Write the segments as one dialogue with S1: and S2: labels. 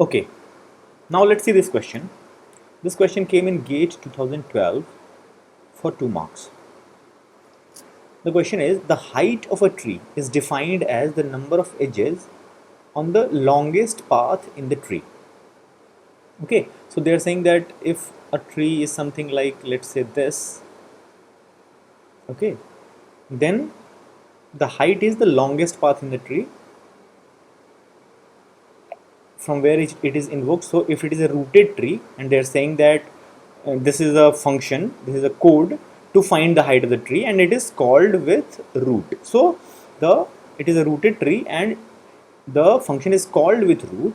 S1: Okay, now let's see this question. This question came in GATE 2012 for 2 marks. The question is, the height of a tree is defined as the number of edges on the longest path in the tree. Okay, so they are saying that if a tree is something like, let's say this, okay, then the height is the longest path in the tree from where it is invoked. So if it is a rooted tree and they are saying that this is a function, this is a code to find the height of the tree, and it is called with root. So it is a rooted tree and the function is called with root,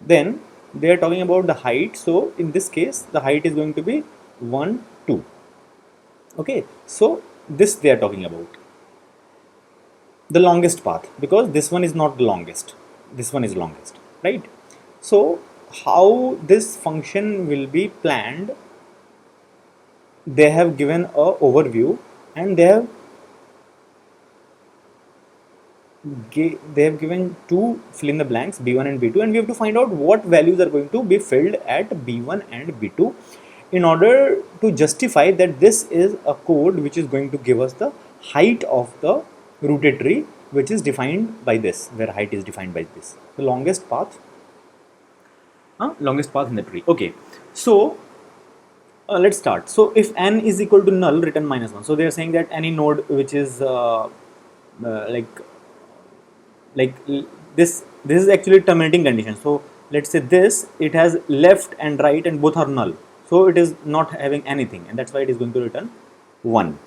S1: then they are talking about the height. So in this case the height is going to be 1 2. Okay, so this they are talking about the longest path, because this one is not the longest, this one is longest, right? So how this function will be planned, they have given a overview and they have given two fill in the blanks, b1 and b2, and we have to find out what values are going to be filled at b1 and b2 in order to justify that this is a code which is going to give us the height of the rooted tree, which is defined by this, where height is defined by this, the longest path in the tree. Okay, so let's start. So if n is equal to null, return -1. So they are saying that any node which is like this is actually terminating condition. So let's say this, it has left and right and both are null, so it is not having anything, and that's why it is going to return 1.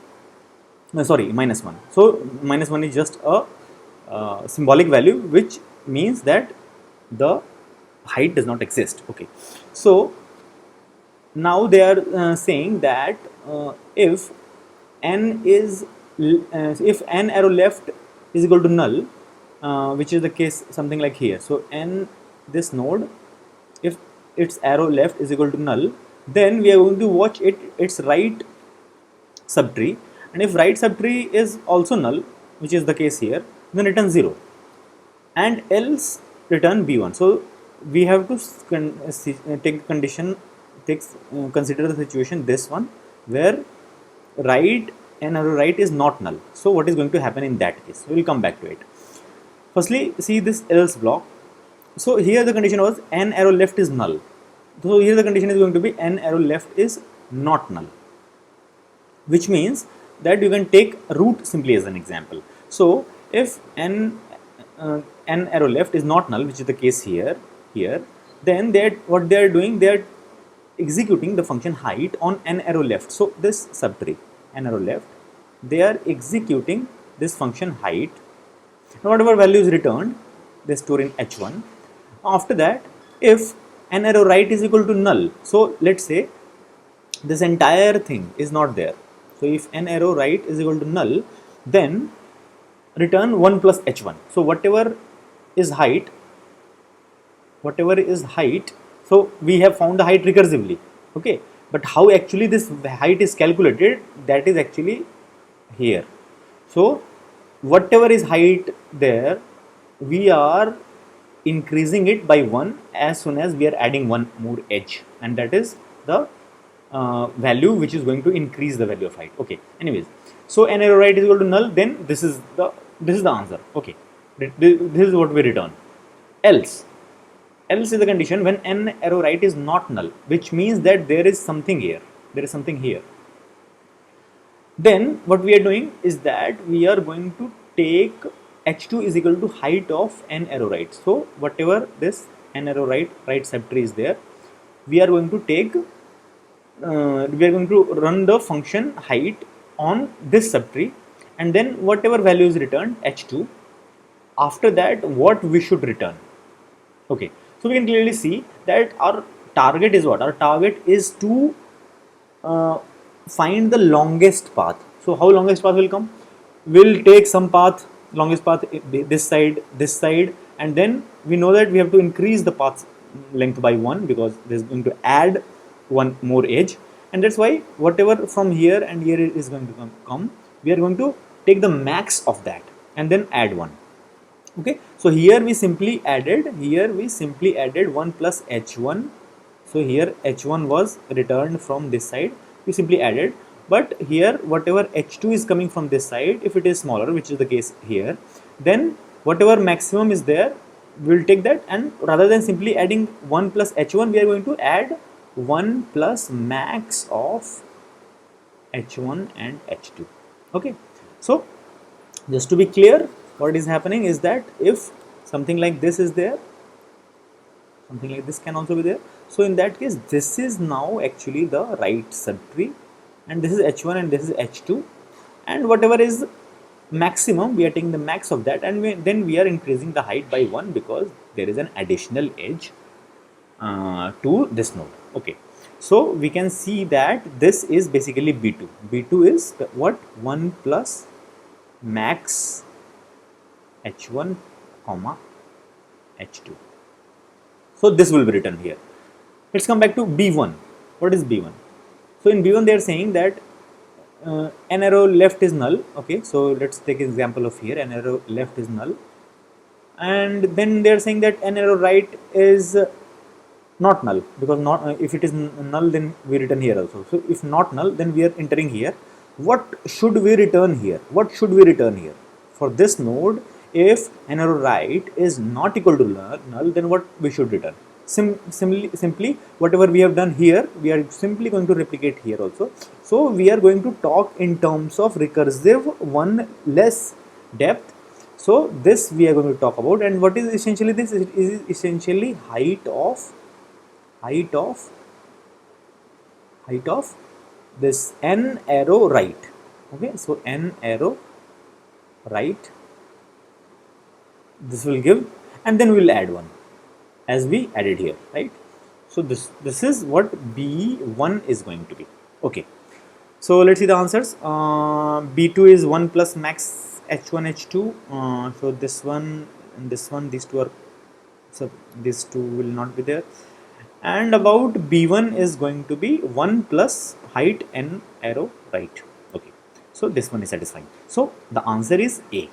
S1: Sorry, -1. So -1 is just a symbolic value, which means that the height does not exist. Okay, so now they are saying that if n is if n arrow left is equal to null, which is the case something like here. So n, this node, if its arrow left is equal to null, then we are going to watch its right subtree, and if right subtree is also null, which is the case here, then return 0, and else return b1. So we have to take condition, consider the situation, this one, where right and arrow right is not null. So what is going to happen in that case? We will come back to it. Firstly, see this else block. So here the condition was n arrow left is null. So here the condition is going to be n arrow left is not null, which means that you can take root simply as an example. So if n arrow left is not null, which is the case here, then what they are doing, they are executing the function height on n arrow left. So this subtree n arrow left, they are executing this function height. Now whatever value is returned, they store in h1. After that, if n arrow right is equal to null, so let's say this entire thing is not there. So if n arrow right is equal to null, then return 1 plus h1. So whatever is height, so we have found the height recursively. Okay, but how actually this height is calculated, that is actually here. So whatever is height there, we are increasing it by 1 as soon as we are adding one more edge, and that is the value which is going to increase the value of height. Okay, anyways, so n arrow right is equal to null, then this is the answer. Okay, this is what we return. Else is the condition when n arrow right is not null, which means that there is something here, then what we are doing is that we are going to take h2 is equal to height of n arrow right. So whatever this n arrow right subtree is there, we are going to take we are going to run the function height on this subtree, and then whatever value is returned, h2, after that what we should return. Okay, so we can clearly see that our target is what? Our target is to find the longest path. So how longest path will come? We'll take some path, longest path, this side, and then we know that we have to increase the path length by 1, because this is going to add one more edge, and that's why whatever from here and here is going to come, we are going to take the max of that and then add 1. Okay, so So here we simply added 1 plus h1. So here h1 was returned from this side, we simply added, but here whatever h2 is coming from this side, if it is smaller, which is the case here, then whatever maximum is there, we will take that, and rather than simply adding 1 plus h1, we are going to add 1 plus max of h1 and h2. Okay, so just to be clear, what is happening is that if something like this is there, something like this can also be there. So in that case, this is now actually the right subtree, and this is h1 and this is h2, and whatever is maximum, we are taking the max of that, and then we are increasing the height by 1 because there is an additional edge to this node. Okay, so we can see that this is basically b2. b2 is what? 1 plus max h1 comma h2. So this will be written here. Let's come back to b1. What is b1? So in b1 they are saying that n arrow left is null. Okay, so let's take an example of here, n arrow left is null, and then they are saying that n arrow right is not null, because not if it is null, then we return here also. So if not null, then we are entering here. What should we return here? What should we return here for this node? If n arrow right is not equal to null, then what we should return? Simply whatever we have done here, we are simply going to replicate here also. So we are going to talk in terms of recursive one less depth. So this we are going to talk about, and what is essentially this? It is essentially height of this n arrow right. Okay, so n arrow right, this will give, and then we will add 1 as we added here, right? So this is what b1 is going to be. Okay, so let's see the answers. b2 is 1 plus max h1 h2. So this one and this one, these two are, so these two will not be there. And about b1 is going to be 1 plus height n arrow right. Okay, so this one is satisfying. So the answer is A.